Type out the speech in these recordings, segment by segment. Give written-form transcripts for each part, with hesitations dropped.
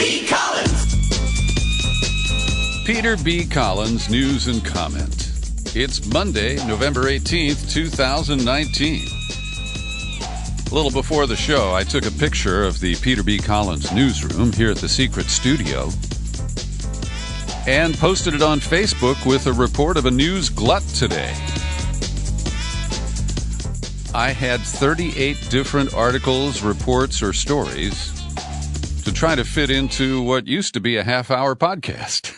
B. Collins. Peter B. Collins, News and Comment. It's Monday, November 18th, 2019. A little before the show, I took a picture of the Peter B. Collins newsroom here at the Secret Studio and posted it on Facebook with a report of a news glut today. I had 38 different articles, reports, or stories to try to fit into what used to be a half-hour podcast.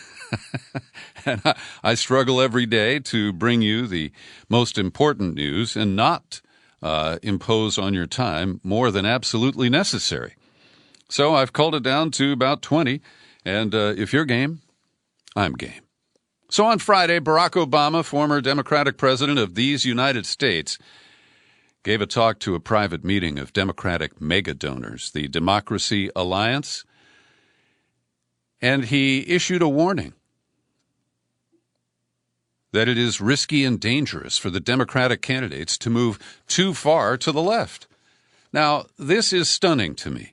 And I struggle every day to bring you the most important news and not impose on your time more than absolutely necessary. So I've culled it down to about 20, and if you're game, I'm game. So on Friday, Barack Obama, former Democratic president of these United States, gave a talk to a private meeting of Democratic megadonors, the Democracy Alliance, and he issued a warning that it is risky and dangerous for the Democratic candidates to move too far to the left. Now, this is stunning to me.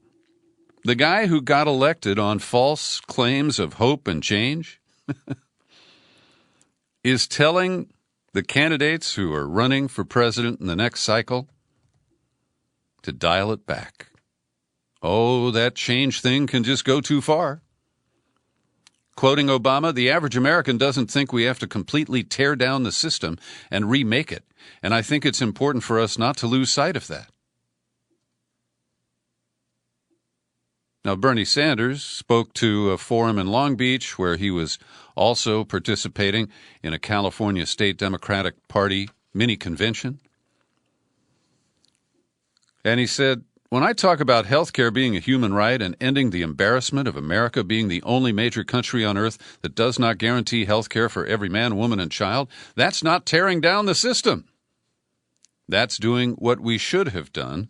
The guy who got elected on false claims of hope and change is telling the candidates who are running for president in the next cycle to dial it back. Oh, that change thing can just go too far. Quoting Obama, the average American doesn't think we have to completely tear down the system and remake it, and I think it's important for us not to lose sight of that. Now, Bernie Sanders spoke to a forum in Long Beach where he was also participating in a California State Democratic Party mini-convention. And he said, when I talk about health care being a human right and ending the embarrassment of America being the only major country on earth that does not guarantee health care for every man, woman, and child, that's not tearing down the system. That's doing what we should have done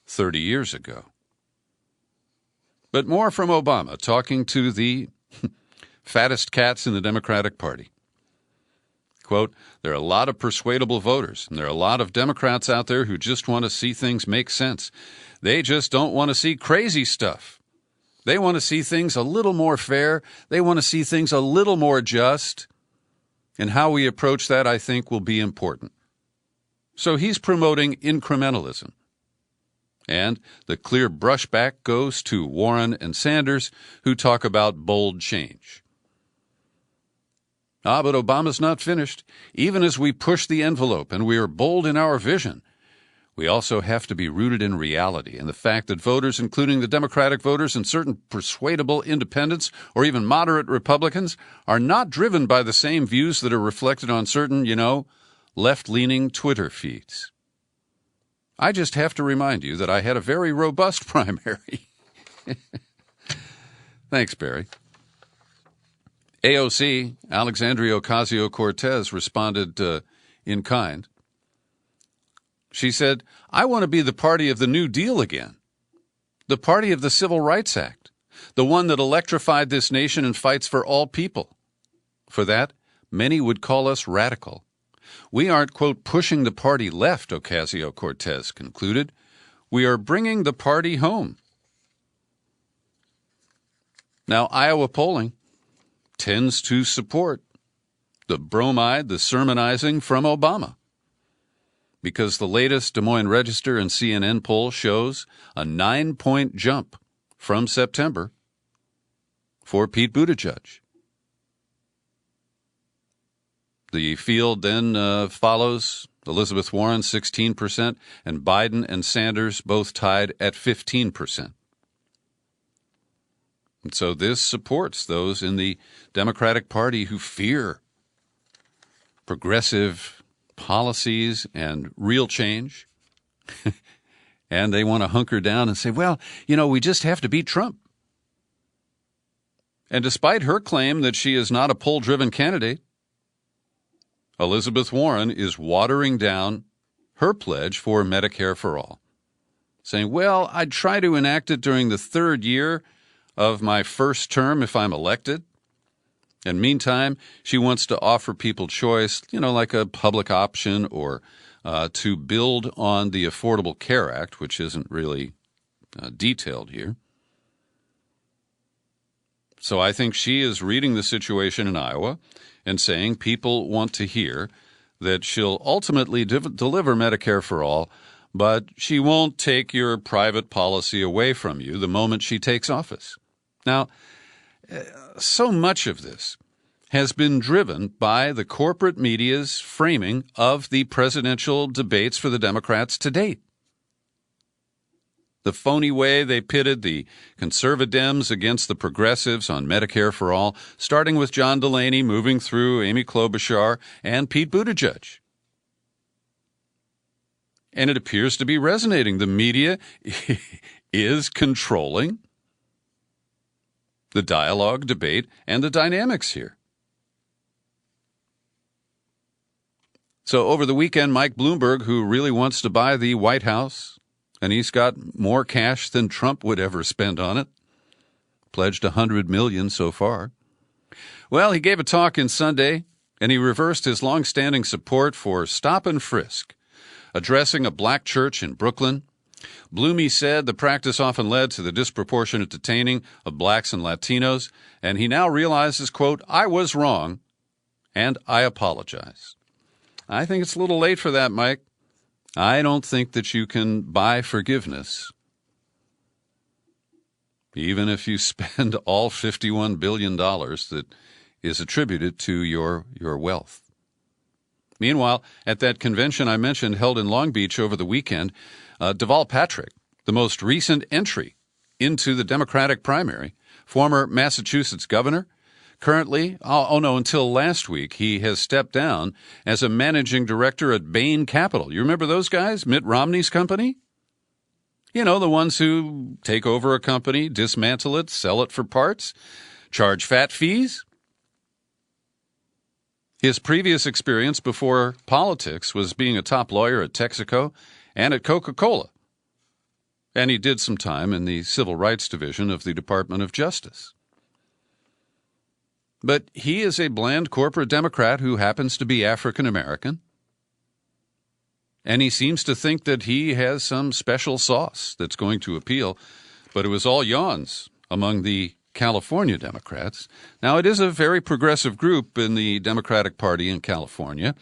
30 years ago. But more from Obama, talking to the fattest cats in the Democratic Party. Quote, there are a lot of persuadable voters, and there are a lot of Democrats out there who just want to see things make sense. They just don't want to see crazy stuff. They want to see things a little more fair. They want to see things a little more just. And how we approach that, I think, will be important. So he's promoting incrementalism. And the clear brushback goes to Warren and Sanders, who talk about bold change. But Obama's not finished. Even as we push the envelope and we are bold in our vision, we also have to be rooted in reality and the fact that voters, including the Democratic voters and certain persuadable independents or even moderate Republicans, are not driven by the same views that are reflected on certain, left-leaning Twitter feeds. I just have to remind you that I had a very robust primary. Thanks, Barry. AOC, Alexandria Ocasio-Cortez, responded in kind. She said, I want to be the party of the New Deal again, the party of the Civil Rights Act, the one that electrified this nation and fights for all people. For that, many would call us radical. We aren't, quote, pushing the party left, Ocasio-Cortez concluded. We are bringing the party home. Now, Iowa polling tends to support the bromide, the sermonizing from Obama, because the latest Des Moines Register and CNN poll shows a 9-point jump from September for Pete Buttigieg. The field then follows Elizabeth Warren, 16%, and Biden and Sanders both tied at 15%. And so this supports those in the Democratic Party who fear progressive policies and real change. And they want to hunker down and say, well, we just have to beat Trump. And despite her claim that she is not a poll-driven candidate, Elizabeth Warren is watering down her pledge for Medicare for all, saying, well, I'd try to enact it during the third year of my first term if I'm elected. And meantime, she wants to offer people choice, like a public option or to build on the Affordable Care Act, which isn't really detailed here. So I think she is reading the situation in Iowa and saying people want to hear that she'll ultimately deliver Medicare for all, but she won't take your private policy away from you the moment she takes office. Now, so much of this has been driven by the corporate media's framing of the presidential debates for the Democrats to date. The phony way they pitted the conservative Dems against the progressives on Medicare for all, starting with John Delaney, moving through Amy Klobuchar and Pete Buttigieg. And it appears to be resonating. The media is controlling the dialogue, debate, and the dynamics here. So over the weekend, Mike Bloomberg, who really wants to buy the White House, and he's got more cash than Trump would ever spend on it, pledged $100 million so far. Well, he gave a talk in Sunday, and he reversed his longstanding support for stop and frisk, addressing a black church in Brooklyn. Bloomy said the practice often led to the disproportionate detaining of blacks and Latinos, and he now realizes, quote, "I was wrong, and I apologize." I think it's a little late for that, Mike. I don't think that you can buy forgiveness, even if you spend all $51 billion that is attributed to your wealth. Meanwhile, at that convention I mentioned held in Long Beach over the weekend, Deval Patrick, the most recent entry into the Democratic primary, former Massachusetts governor, currently, until last week, he has stepped down as a managing director at Bain Capital. You remember those guys? Mitt Romney's company? You know, the ones who take over a company, dismantle it, sell it for parts, charge fat fees. His previous experience before politics was being a top lawyer at Texaco and at Coca-Cola. And he did some time in the Civil Rights Division of the Department of Justice. But he is a bland corporate Democrat who happens to be African American. And he seems to think that he has some special sauce that's going to appeal. But it was all yawns among the California Democrats. Now, it is a very progressive group in the Democratic Party in California.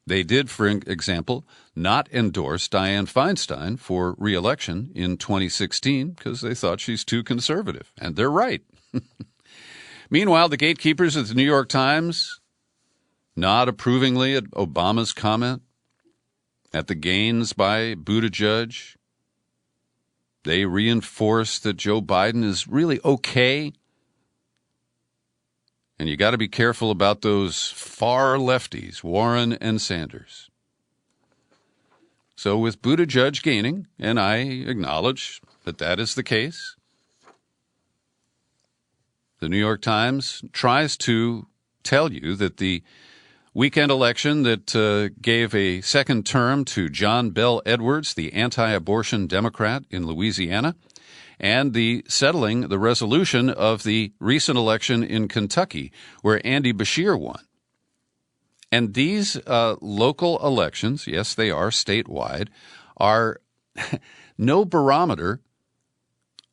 They did, for example, not endorse Dianne Feinstein for re-election in 2016 because they thought she's too conservative. And they're right. Meanwhile, the gatekeepers at the New York Times nod approvingly at Obama's comment, at the gains by Buttigieg. They reinforce that Joe Biden is really okay. And you got to be careful about those far lefties, Warren and Sanders. So with Buttigieg gaining, and I acknowledge that that is the case, the New York Times tries to tell you that the weekend election that gave a second term to John Bel Edwards, the anti-abortion Democrat in Louisiana, and the resolution of the recent election in Kentucky, where Andy Beshear won. And these local elections, yes, they are statewide, are no barometer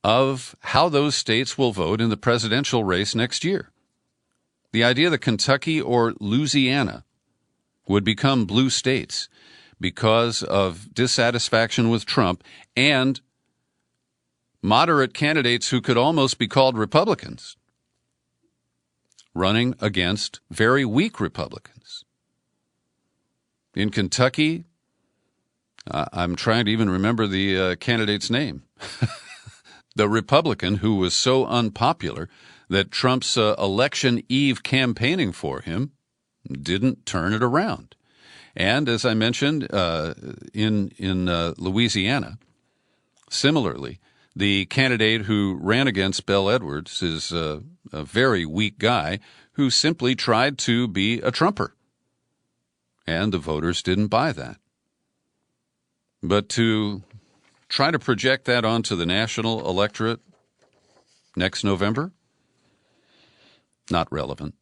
of how those states will vote in the presidential race next year. The idea that Kentucky or Louisiana would become blue states because of dissatisfaction with Trump and moderate candidates who could almost be called Republicans running against very weak Republicans. In Kentucky, I'm trying to even remember the candidate's name. The Republican who was so unpopular that Trump's election eve campaigning for him didn't turn it around. And as I mentioned, in Louisiana, similarly, the candidate who ran against Bel Edwards is a very weak guy who simply tried to be a Trumper. And the voters didn't buy that. But to try to project that onto the national electorate next November, not relevant.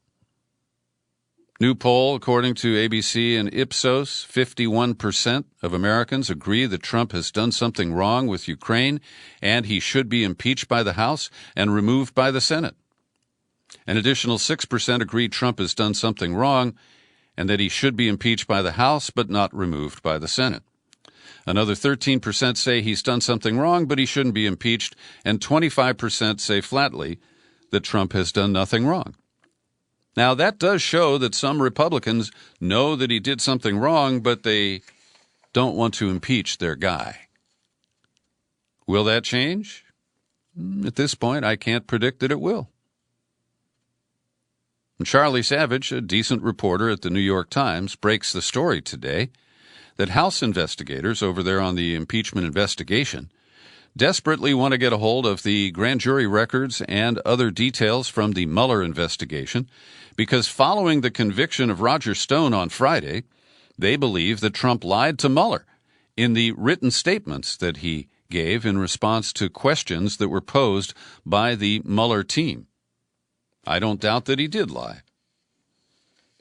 New poll, according to ABC and Ipsos, 51% of Americans agree that Trump has done something wrong with Ukraine and he should be impeached by the House and removed by the Senate. An additional 6% agree Trump has done something wrong and that he should be impeached by the House but not removed by the Senate. Another 13% say he's done something wrong but he shouldn't be impeached, and 25% say flatly that Trump has done nothing wrong. Now, that does show that some Republicans know that he did something wrong, but they don't want to impeach their guy. Will that change? At this point, I can't predict that it will. And Charlie Savage, a decent reporter at the New York Times, breaks the story today that House investigators over there on the impeachment investigation desperately want to get a hold of the grand jury records and other details from the Mueller investigation because following the conviction of Roger Stone on Friday, they believe that Trump lied to Mueller in the written statements that he gave in response to questions that were posed by the Mueller team. I don't doubt that he did lie.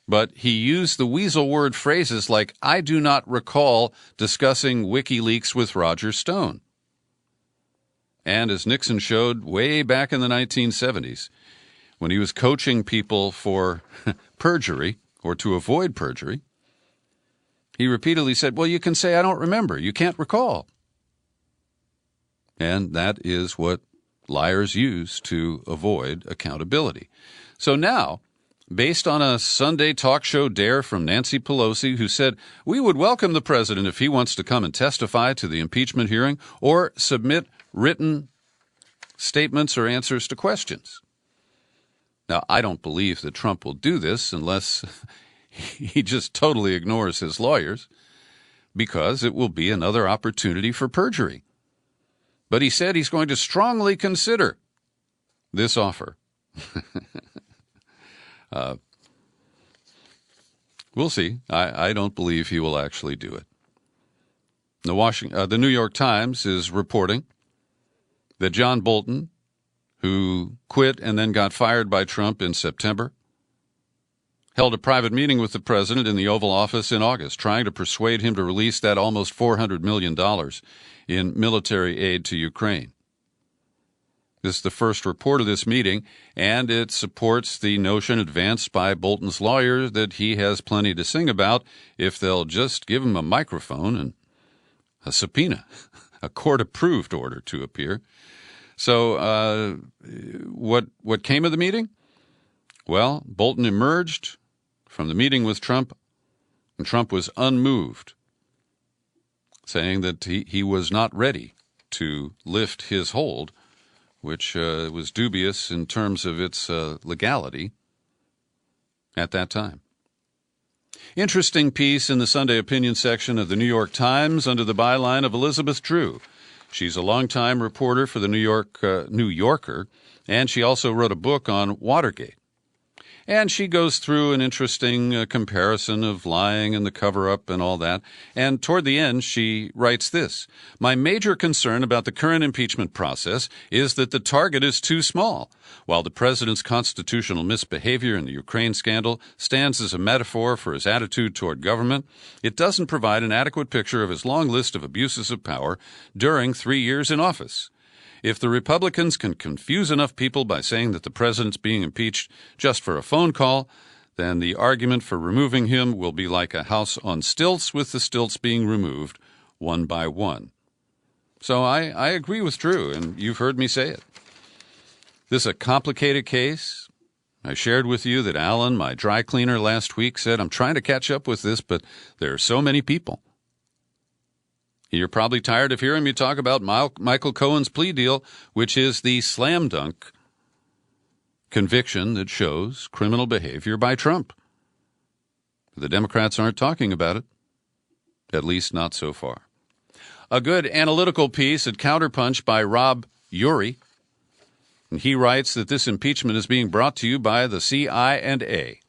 But he used the weasel word phrases like, "I do not recall discussing WikiLeaks with Roger Stone." And as Nixon showed way back in the 1970s, when he was coaching people for perjury or to avoid perjury, he repeatedly said, well, you can say, I don't remember. You can't recall. And that is what liars use to avoid accountability. So now, based on a Sunday talk show dare from Nancy Pelosi, who said, we would welcome the president if he wants to come and testify to the impeachment hearing or submit written statements or answers to questions. Now, I don't believe that Trump will do this unless he just totally ignores his lawyers, because it will be another opportunity for perjury. But he said he's going to strongly consider this offer. We'll see. I don't believe he will actually do it. The New York Times is reporting that John Bolton, who quit and then got fired by Trump in September, held a private meeting with the president in the Oval Office in August, trying to persuade him to release that almost $400 million in military aid to Ukraine. This is the first report of this meeting, and it supports the notion advanced by Bolton's lawyer that he has plenty to sing about if they'll just give him a microphone and a subpoena, a court-approved order to appear. So what came of the meeting? Well, Bolton emerged from the meeting with Trump, and Trump was unmoved, saying that he was not ready to lift his hold, which was dubious in terms of its legality at that time. Interesting piece in the Sunday opinion section of the New York Times under the byline of Elizabeth Drew. She's a longtime reporter for the New Yorker, and she also wrote a book on Watergate. And she goes through an interesting comparison of lying and the cover-up and all that. And toward the end, she writes this: my major concern about the current impeachment process is that the target is too small. While the president's constitutional misbehavior in the Ukraine scandal stands as a metaphor for his attitude toward government, it doesn't provide an adequate picture of his long list of abuses of power during 3 years in office. If the Republicans can confuse enough people by saying that the president's being impeached just for a phone call, then the argument for removing him will be like a house on stilts, with the stilts being removed one by one. So I agree with Drew, and you've heard me say it. This is a complicated case. I shared with you that Alan, my dry cleaner last week, said, I'm trying to catch up with this, but there are so many people. You're probably tired of hearing me talk about Michael Cohen's plea deal, which is the slam dunk conviction that shows criminal behavior by Trump. The Democrats aren't talking about it, at least not so far. A good analytical piece at Counterpunch by Rob Urey. And he writes that this impeachment is being brought to you by the CIA.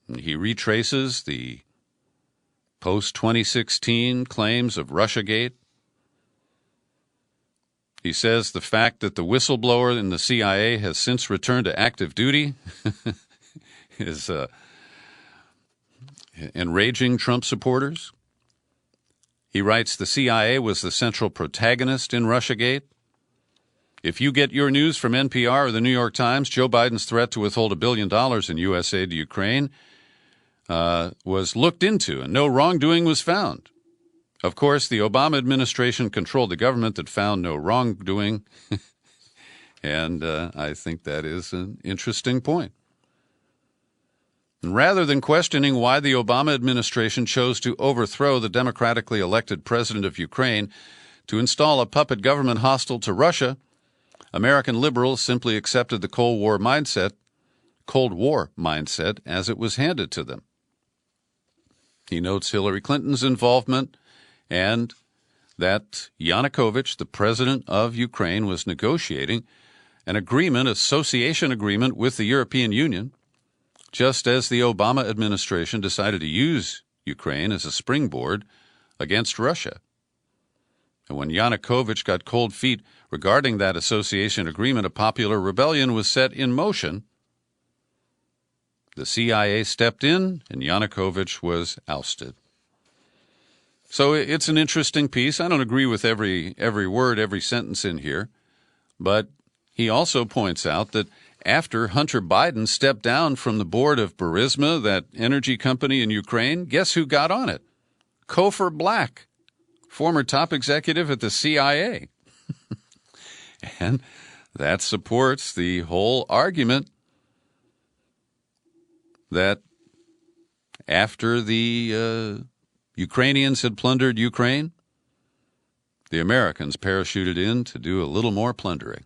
And he retraces the post-2016 claims of Russiagate. He says the fact that the whistleblower in the CIA has since returned to active duty is enraging Trump supporters. He writes the CIA was the central protagonist in Russiagate. If you get your news from NPR or the New York Times, Joe Biden's threat to withhold $1 billion in U.S. aid to Ukraine was looked into, and no wrongdoing was found. Of course, the Obama administration controlled the government that found no wrongdoing, and I think that is an interesting point. And rather than questioning why the Obama administration chose to overthrow the democratically elected president of Ukraine to install a puppet government hostile to Russia, American liberals simply accepted the Cold War mindset as it was handed to them. He notes Hillary Clinton's involvement and that Yanukovych, the president of Ukraine, was negotiating an association agreement with the European Union, just as the Obama administration decided to use Ukraine as a springboard against Russia. And when Yanukovych got cold feet regarding that association agreement, a popular rebellion was set in motion. The CIA stepped in, and Yanukovych was ousted. So it's an interesting piece. I don't agree with every word, every sentence in here, but he also points out that after Hunter Biden stepped down from the board of Burisma, that energy company in Ukraine, guess who got on it? Cofer Black, former top executive at the CIA. And that supports the whole argument that after the Ukrainians had plundered Ukraine, the Americans parachuted in to do a little more plundering.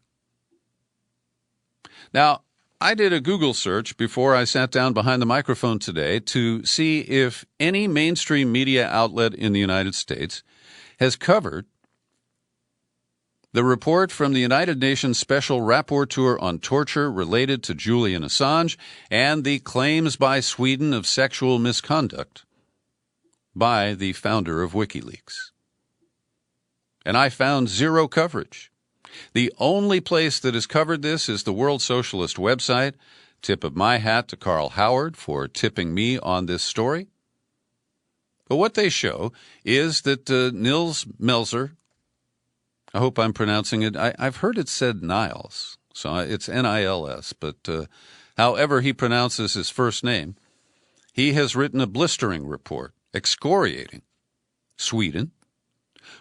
Now, I did a Google search before I sat down behind the microphone today to see if any mainstream media outlet in the United States has covered the report from the United Nations Special Rapporteur on torture related to Julian Assange and the claims by Sweden of sexual misconduct by the founder of WikiLeaks. And I found zero coverage. The only place that has covered this is the World Socialist website. Tip of my hat to Carl Howard for tipping me on this story. But what they show is that Nils Melzer, I hope I'm pronouncing it, I've heard it said Niles, so it's Nils, but however he pronounces his first name, he has written a blistering report excoriating Sweden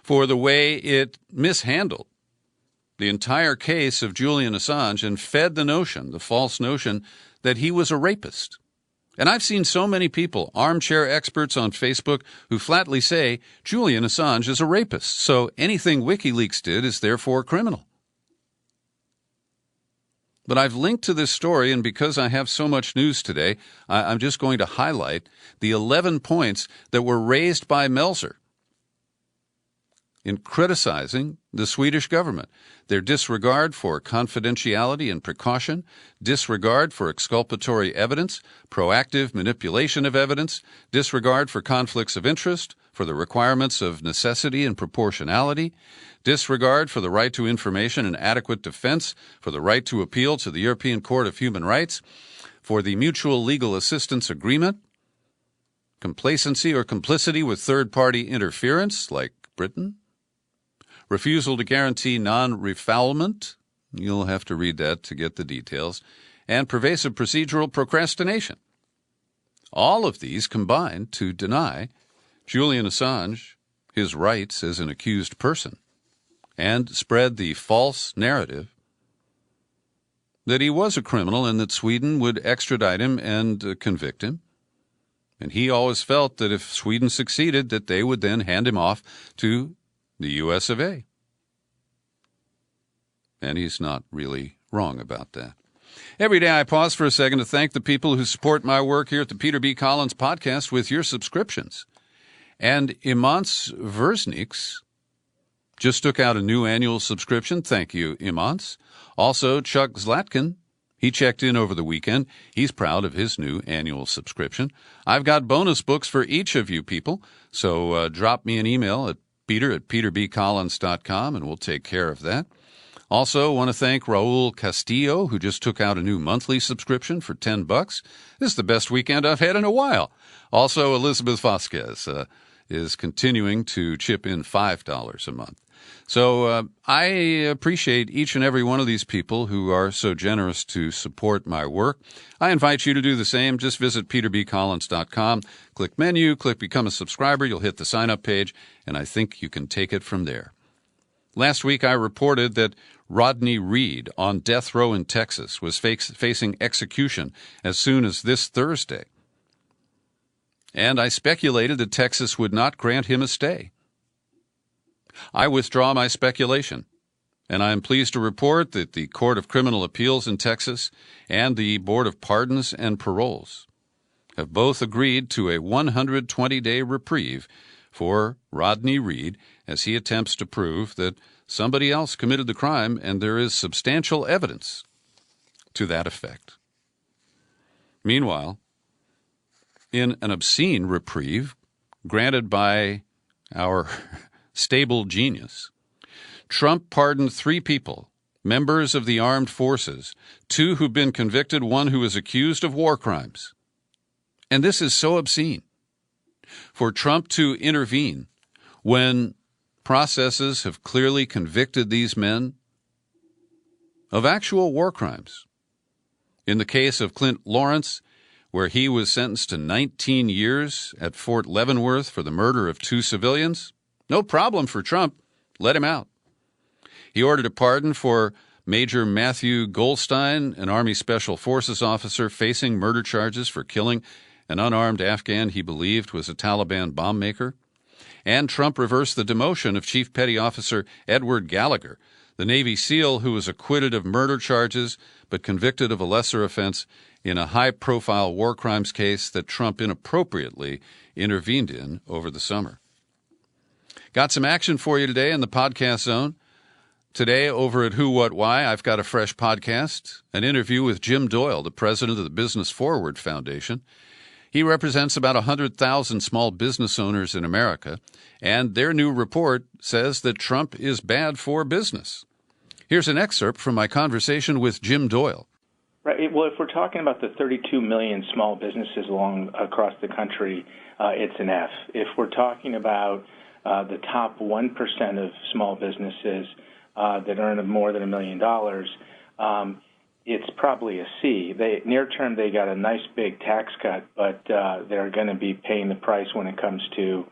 for the way it mishandled the entire case of Julian Assange and fed the false notion, that he was a rapist. And I've seen so many people, armchair experts on Facebook, who flatly say Julian Assange is a rapist, so anything WikiLeaks did is therefore criminal. But I've linked to this story, and because I have so much news today, I'm just going to highlight the 11 points that were raised by Melzer in criticizing the Swedish government. Their disregard for confidentiality and precaution, disregard for exculpatory evidence, proactive manipulation of evidence, disregard for conflicts of interest, for the requirements of necessity and proportionality, disregard for the right to information and adequate defense, for the right to appeal to the European Court of Human Rights, for the Mutual Legal Assistance Agreement, complacency or complicity with third-party interference, like Britain, refusal to guarantee non-refoulement, you'll have to read that to get the details, and pervasive procedural procrastination. All of these combined to deny Julian Assange his rights as an accused person and spread the false narrative that he was a criminal and that Sweden would extradite him and convict him. And he always felt that if Sweden succeeded, that they would then hand him off to the U.S. of A. And he's not really wrong about that. Every day I pause for a second to thank the people who support my work here at the Peter B. Collins Podcast with your subscriptions. And Imants Versniks just took out a new annual subscription. Thank you, Imants. Also, Chuck Zlatkin, he checked in over the weekend. He's proud of his new annual subscription. I've got bonus books for each of you people, so drop me an email at peter@peterbcollins.com, and we'll take care of that. Also, want to thank Raul Castillo, who just took out a new monthly subscription for $10. This is the best weekend I've had in a while. Also, Elizabeth Vasquez, is continuing to chip in $5 a month. So I appreciate each and every one of these people who are so generous to support my work. I invite you to do the same. Just visit peterbcollins.com, click menu, click Become a Subscriber. You'll hit the sign-up page, and I think you can take it from there. Last week, I reported that Rodney Reed on death row in Texas was facing execution as soon as this Thursday. And I speculated that Texas would not grant him a stay. I withdraw my speculation, and I am pleased to report that the Court of Criminal Appeals in Texas and the Board of Pardons and Paroles have both agreed to a 120-day reprieve for Rodney Reed as he attempts to prove that somebody else committed the crime, and there is substantial evidence to that effect. Meanwhile, in an obscene reprieve granted by our stable genius, Trump pardoned 3 people, members of the armed forces, 2 who've been convicted, 1 who is accused of war crimes. And this is so obscene. For Trump to intervene when processes have clearly convicted these men of actual war crimes. In the case of Clint Lawrence, where he was sentenced to 19 years at Fort Leavenworth for the murder of 2 civilians, no problem for Trump. Let him out. He ordered a pardon for Major Matthew Goldstein, an Army Special Forces officer facing murder charges for killing an unarmed Afghan he believed was a Taliban bomb maker. And Trump reversed the demotion of Chief Petty Officer Edward Gallagher, the Navy SEAL who was acquitted of murder charges but convicted of a lesser offense in a high-profile war crimes case that Trump inappropriately intervened in over the summer. Got some action for you today in the podcast zone. Today, over at Who, What, Why, I've got a fresh podcast, an interview with Jim Doyle, the president of the Business Forward Foundation. He represents about 100,000 small business owners in America, and their new report says that Trump is bad for business. Here's an excerpt from my conversation with Jim Doyle. Right. Well, if we're talking about the 32 million small businesses across the country, it's an F. If we're talking about the top 1% of small businesses that earn more than $1 million, it's probably a C. Near term, they got a nice big tax cut, but they're going to be paying the price when it comes to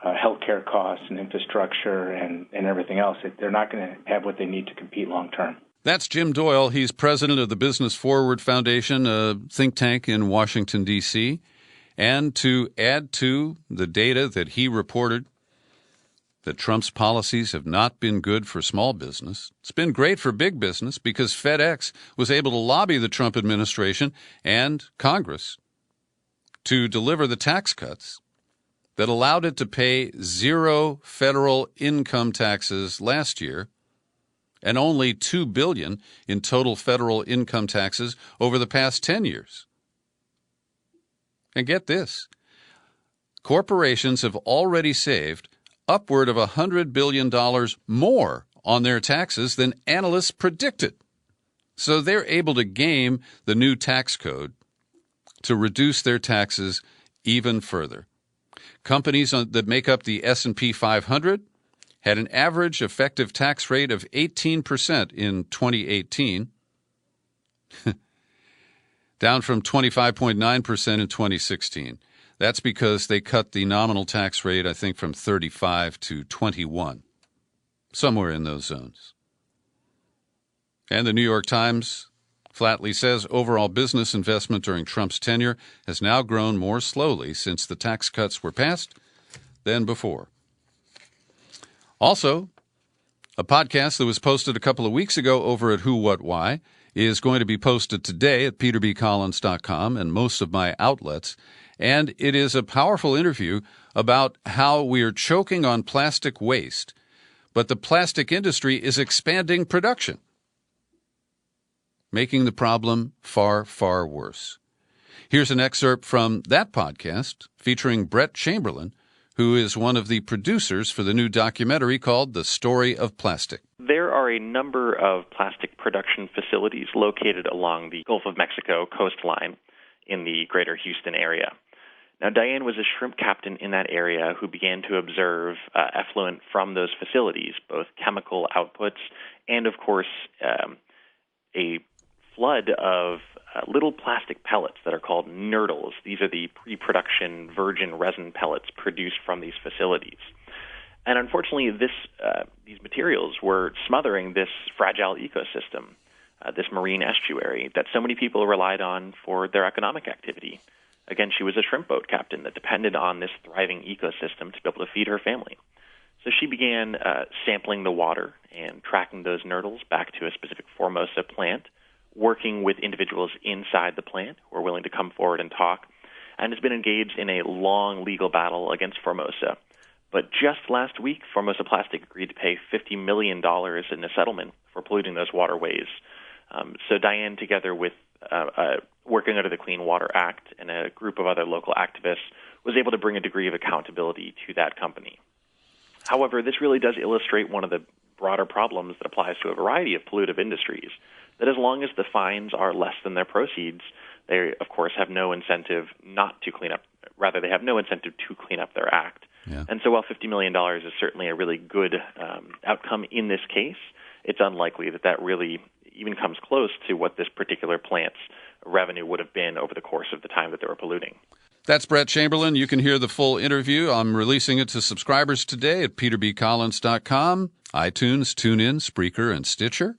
healthcare costs and infrastructure and everything else. They're not going to have what they need to compete long term. That's Jim Doyle. He's president of the Business Forward Foundation, a think tank in Washington, D.C. And to add to the data that he reported, that Trump's policies have not been good for small business. It's been great for big business because FedEx was able to lobby the Trump administration and Congress to deliver the tax cuts that allowed it to pay 0 federal income taxes last year and only $2 billion in total federal income taxes over the past 10 years. And get this, corporations have already saved upward of $100 billion more on their taxes than analysts predicted. So they're able to game the new tax code to reduce their taxes even further. Companies that make up the S&P 500 had an average effective tax rate of 18% in 2018, down from 25.9% in 2016. That's because they cut the nominal tax rate, I think, from 35 to 21, somewhere in those zones. And the New York Times flatly says overall business investment during Trump's tenure has now grown more slowly since the tax cuts were passed than before. Also, a podcast that was posted a couple of weeks ago over at Who, What, Why is going to be posted today at peterbcollins.com and most of my outlets. And it is a powerful interview about how we are choking on plastic waste, but the plastic industry is expanding production, making the problem far, far worse. Here's an excerpt from that podcast featuring Brett Chamberlain, who is one of the producers for the new documentary called The Story of Plastic. There are a number of plastic production facilities located along the Gulf of Mexico coastline in the greater Houston area. Now, Diane was a shrimp captain in that area who began to observe effluent from those facilities, both chemical outputs and, of course, a flood of little plastic pellets that are called nurdles. These are the pre-production virgin resin pellets produced from these facilities. And unfortunately, these materials were smothering this fragile ecosystem, this marine estuary that so many people relied on for their economic activity. Again, she was a shrimp boat captain that depended on this thriving ecosystem to be able to feed her family. So she began sampling the water and tracking those nurdles back to a specific Formosa plant, working with individuals inside the plant who are willing to come forward and talk, and has been engaged in a long legal battle against Formosa. But just last week, Formosa Plastic agreed to pay $50 million in a settlement for polluting those waterways. So Diane, together with working under the Clean Water Act and a group of other local activists, was able to bring a degree of accountability to that company. However, this really does illustrate one of the broader problems that applies to a variety of pollutive industries, that as long as the fines are less than their proceeds, they, of course, have no incentive not to clean up. Rather, they have no incentive to clean up their act. Yeah. And so while $50 million is certainly a really good outcome in this case, it's unlikely that that really even comes close to what this particular plant's revenue would have been over the course of the time that they were polluting. That's Brett Chamberlain. You can hear the full interview. I'm releasing it to subscribers today at peterbcollins.com, iTunes, TuneIn, Spreaker, and Stitcher.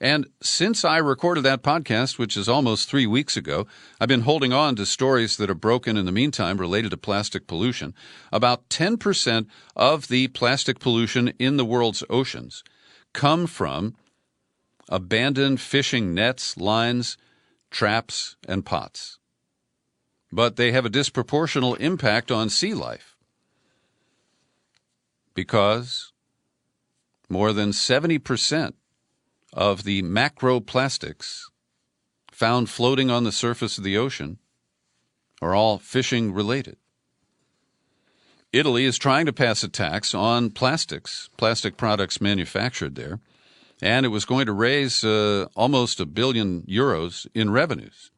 And since I recorded that podcast, which is almost 3 weeks ago, I've been holding on to stories that have broken in the meantime related to plastic pollution. About 10% of the plastic pollution in the world's oceans come from abandoned fishing nets, lines, traps, and pots. But they have a disproportional impact on sea life because more than 70% of the macroplastics found floating on the surface of the ocean are all fishing related. Italy is trying to pass a tax on plastic products manufactured there, and it was going to raise almost €1 billion in revenues.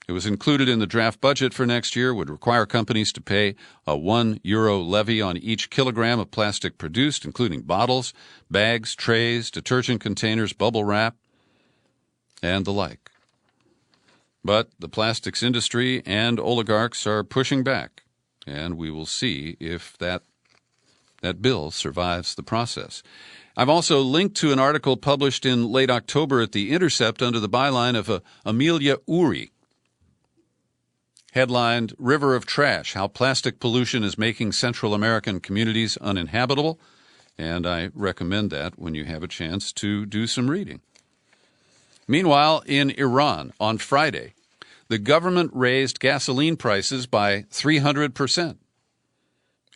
It was included in the draft budget for next year, would require companies to pay a €1 levy on each kilogram of plastic produced, including bottles, bags, trays, detergent containers, bubble wrap, and the like. But the plastics industry and oligarchs are pushing back, and we will see if that bill survives the process. I've also linked to an article published in late October at The Intercept under the byline of Amelia Uri, headlined, "River of Trash, How Plastic Pollution is Making Central American Communities Uninhabitable," and I recommend that when you have a chance to do some reading. Meanwhile, in Iran on Friday, the government raised gasoline prices by 300%.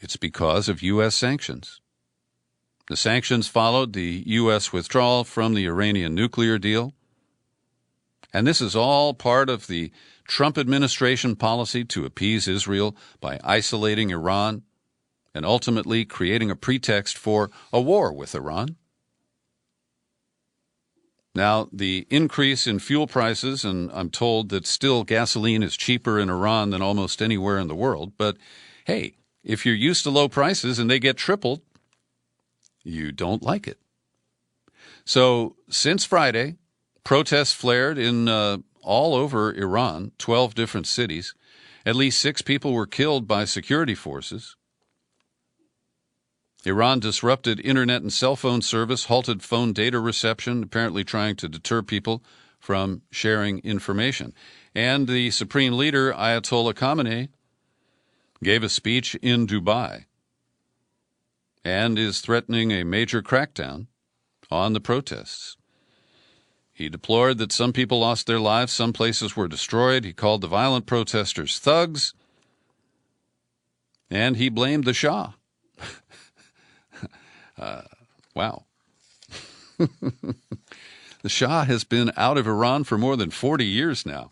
It's because of U.S. sanctions. The sanctions followed the U.S. withdrawal from the Iranian nuclear deal, and this is all part of the Trump administration policy to appease Israel by isolating Iran and ultimately creating a pretext for a war with Iran. Now, the increase in fuel prices, and I'm told that still gasoline is cheaper in Iran than almost anywhere in the world, but hey, if you're used to low prices and they get tripled, you don't like it. So, since Friday, protests flared in all over Iran, 12 different cities. At least 6 people were killed by security forces. Iran disrupted internet and cell phone service, halted phone data reception, apparently trying to deter people from sharing information. And the supreme leader, Ayatollah Khamenei, gave a speech in Dubai and is threatening a major crackdown on the protests. He deplored that some people lost their lives, some places were destroyed. He called the violent protesters thugs, and he blamed the Shah. Wow. The Shah has been out of Iran for more than 40 years now.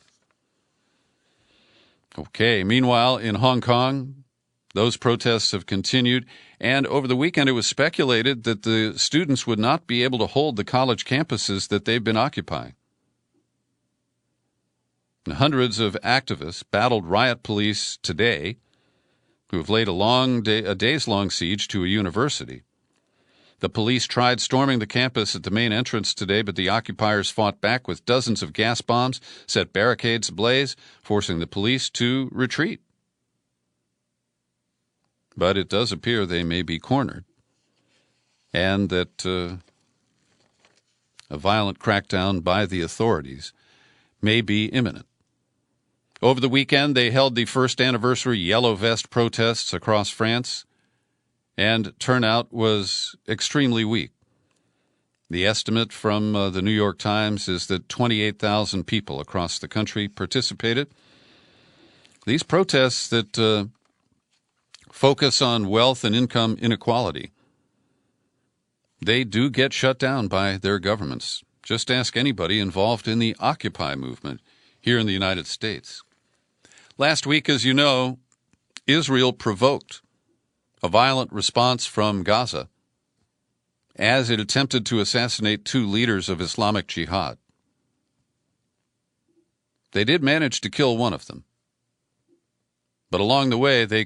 Okay, meanwhile, in Hong Kong, those protests have continued, and over the weekend it was speculated that the students would not be able to hold the college campuses that they've been occupying. And hundreds of activists battled riot police today who have laid a days-long siege to a university. The police tried storming the campus at the main entrance today, but the occupiers fought back with dozens of gas bombs, set barricades ablaze, forcing the police to retreat. But it does appear they may be cornered, and that a violent crackdown by the authorities may be imminent. Over the weekend, they held the first anniversary Yellow Vest protests across France, and turnout was extremely weak. The estimate from the New York Times is that 28,000 people across the country participated. These protests that focus on wealth and income inequality, they do get shut down by their governments. Just ask anybody involved in the Occupy movement here in the United States. Last week, as you know, Israel provoked a violent response from Gaza as it attempted to assassinate two leaders of Islamic Jihad. They did manage to kill one of them, but along the way they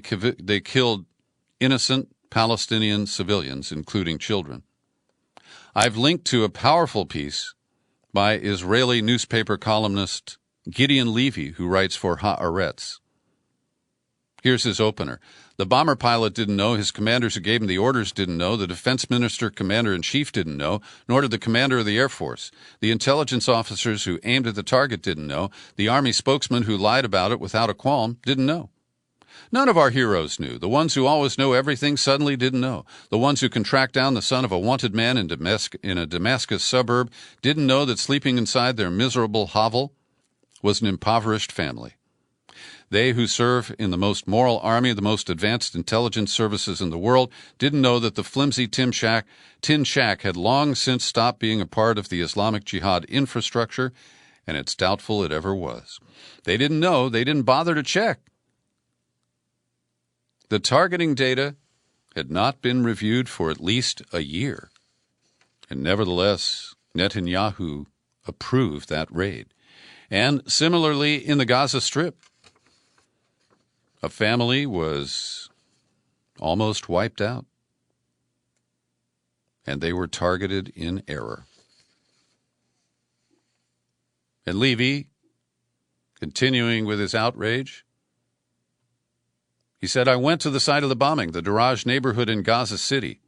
killed innocent Palestinian civilians, including children. I've linked to a powerful piece by Israeli newspaper columnist Gideon Levy, who writes for Haaretz. Here's his opener. The bomber pilot didn't know, his commanders who gave him the orders didn't know, the defense minister, commander-in-chief didn't know, nor did the commander of the Air Force. The intelligence officers who aimed at the target didn't know. The Army spokesman who lied about it without a qualm didn't know. None of our heroes knew. The ones who always know everything suddenly didn't know. The ones who can track down the son of a wanted man in a Damascus suburb didn't know that sleeping inside their miserable hovel was an impoverished family. They who serve in the most moral army of the most advanced intelligence services in the world didn't know that the flimsy tin shack had long since stopped being a part of the Islamic Jihad infrastructure, and it's doubtful it ever was. They didn't know. They didn't bother to check. The targeting data had not been reviewed for at least a year, and nevertheless, Netanyahu approved that raid. And similarly, in the Gaza Strip, a family was almost wiped out, and they were targeted in error. And Levy, continuing with his outrage, he said, I went to the site of the bombing, the Daraj neighborhood in Gaza City.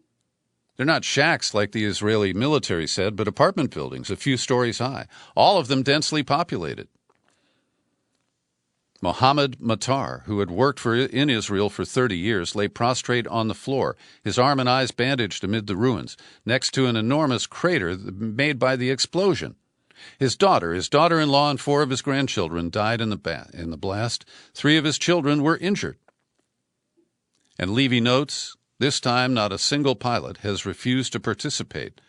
They're not shacks like the Israeli military said, but apartment buildings a few stories high, all of them densely populated. Mohammed Matar, who had worked in Israel for 30 years, lay prostrate on the floor, his arm and eyes bandaged amid the ruins, next to an enormous crater made by the explosion. His daughter-in-law, and 4 of his grandchildren died in the blast. 3 of his children were injured. And Levy notes, this time not a single pilot has refused to participate,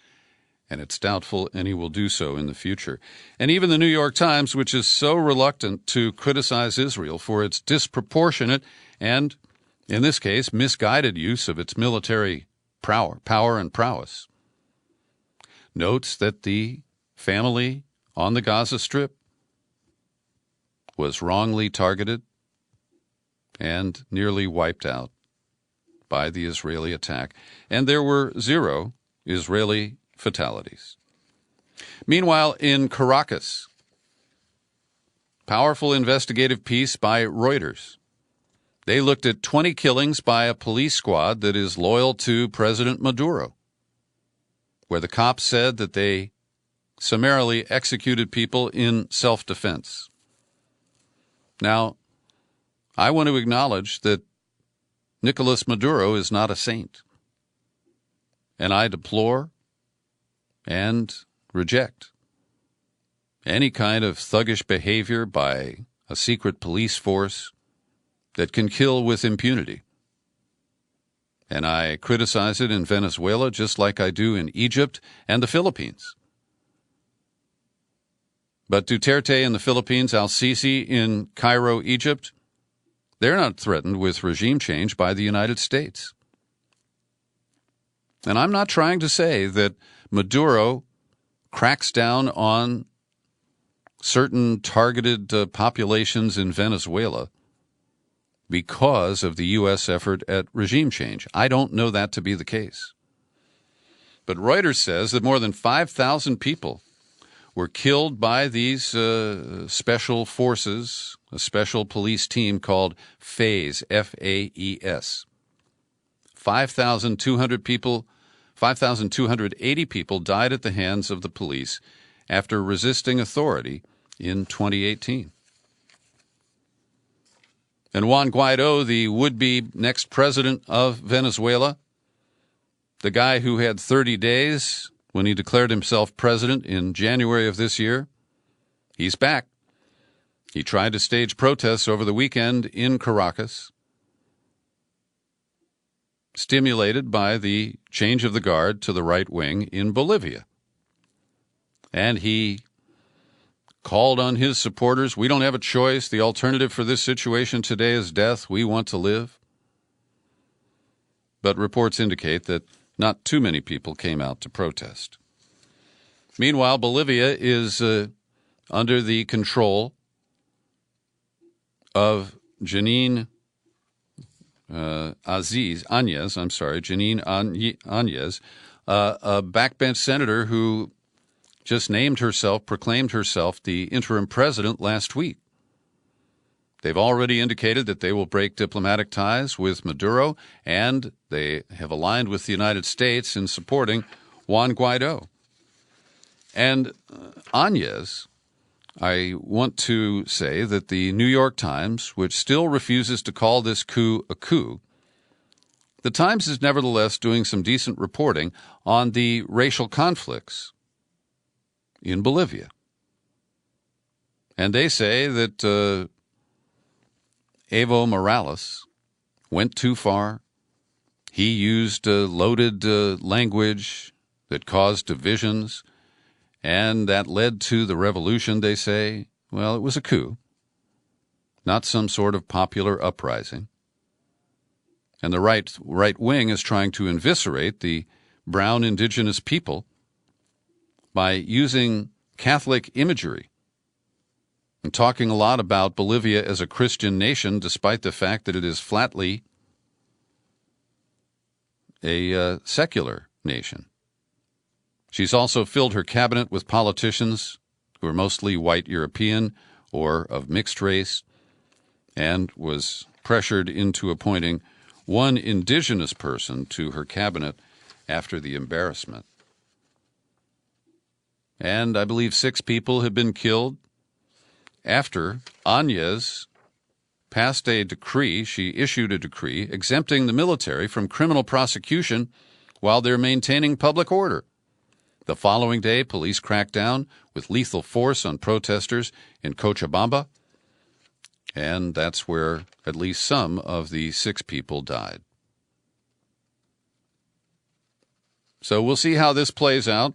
and it's doubtful any will do so in the future. And even the New York Times, which is so reluctant to criticize Israel for its disproportionate and, in this case, misguided use of its military power and prowess, notes that the family on the Gaza Strip was wrongly targeted and nearly wiped out by the Israeli attack, and there were 0 Israeli fatalities. Meanwhile, in Caracas, powerful investigative piece by Reuters. They looked at 20 killings by a police squad that is loyal to President Maduro, where the cops said that they summarily executed people in self-defense. Now, I want to acknowledge that Nicolas Maduro is not a saint, and I deplore and reject any kind of thuggish behavior by a secret police force that can kill with impunity. And I criticize it in Venezuela just like I do in Egypt and the Philippines. But Duterte in the Philippines, al-Sisi in Cairo, Egypt, they're not threatened with regime change by the United States. And I'm not trying to say that Maduro cracks down on certain targeted populations in Venezuela because of the U.S. effort at regime change. I don't know that to be the case. But Reuters says that more than 5,000 people were killed by these special forces, a special police team called FAES, F-A-E-S. 5,280 people died at the hands of the police after resisting authority in 2018. And Juan Guaido, the would-be next president of Venezuela, the guy who had 30 days when he declared himself president in January of this year, he's back. He tried to stage protests over the weekend in Caracas, stimulated by the change of the guard to the right wing in Bolivia. And he called on his supporters, we don't have a choice. The alternative for this situation today is death. We want to live. But reports indicate that not too many people came out to protest. Meanwhile, Bolivia is under the control of Jeanine Áñez, a backbench senator who just proclaimed herself the interim president last week. They've already indicated that they will break diplomatic ties with Maduro, and they have aligned with the United States in supporting Juan Guaido. And Áñez, I want to say that the New York Times, which still refuses to call this coup a coup, the Times is nevertheless doing some decent reporting on the racial conflicts in Bolivia. And they say that Evo Morales went too far. He used loaded language that caused divisions, and that led to the revolution, they say. Well, it was a coup, not some sort of popular uprising. And the right wing is trying to eviscerate the brown indigenous people by using Catholic imagery and talking a lot about Bolivia as a Christian nation, despite the fact that it is flatly a secular nation. She's also filled her cabinet with politicians who are mostly white European or of mixed race, and was pressured into appointing one indigenous person to her cabinet after the embarrassment. And I believe 6 people have been killed after Áñez passed a decree. She issued a decree exempting the military from criminal prosecution while they're maintaining public order. The following day, police cracked down with lethal force on protesters in Cochabamba, and that's where at least some of the 6 people died. So we'll see how this plays out,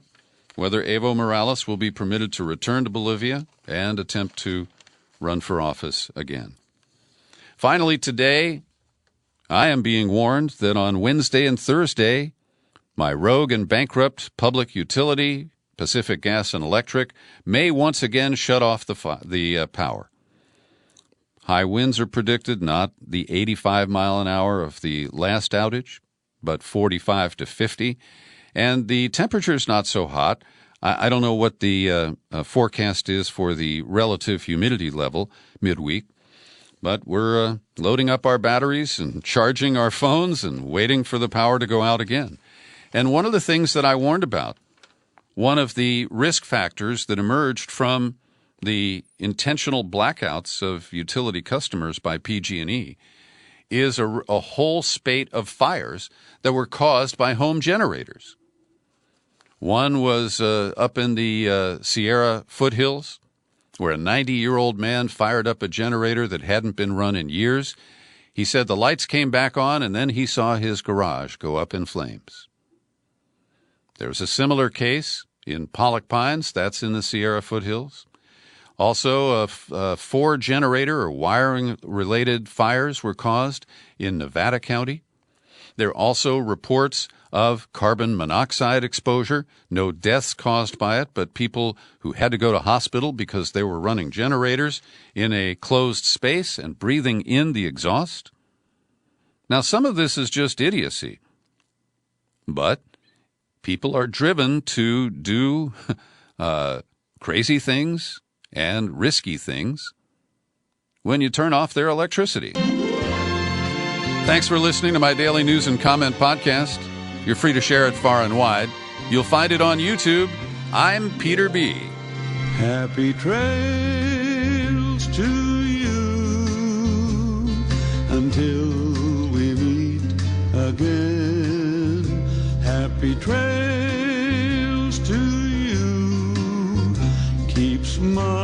whether Evo Morales will be permitted to return to Bolivia and attempt to run for office again. Finally, today, I am being warned that on Wednesday and Thursday, my rogue and bankrupt public utility, Pacific Gas and Electric, may once again shut off the power. High winds are predicted, not the 85 mile an hour of the last outage, but 45 to 50. And the temperature's not so hot. I don't know what the forecast is for the relative humidity level midweek, but we're loading up our batteries and charging our phones and waiting for the power to go out again. And one of the things that I warned about, one of the risk factors that emerged from the intentional blackouts of utility customers by PG&E is a whole spate of fires that were caused by home generators. One was up in the Sierra foothills, where a 90-year-old man fired up a generator that hadn't been run in years. He said the lights came back on, and then he saw his garage go up in flames. There's a similar case in Pollock Pines, that's in the Sierra foothills. Also, 4 generator or wiring-related fires were caused in Nevada County. There are also reports of carbon monoxide exposure. No deaths caused by it, but people who had to go to hospital because they were running generators in a closed space and breathing in the exhaust. Now, some of this is just idiocy, but people are driven to do crazy things and risky things when you turn off their electricity. Thanks for listening to my daily news and comment podcast. You're free to share it far and wide. You'll find it on YouTube. I'm Peter B. Happy trails to you until we meet again. Happy trails to you. Keep smiling.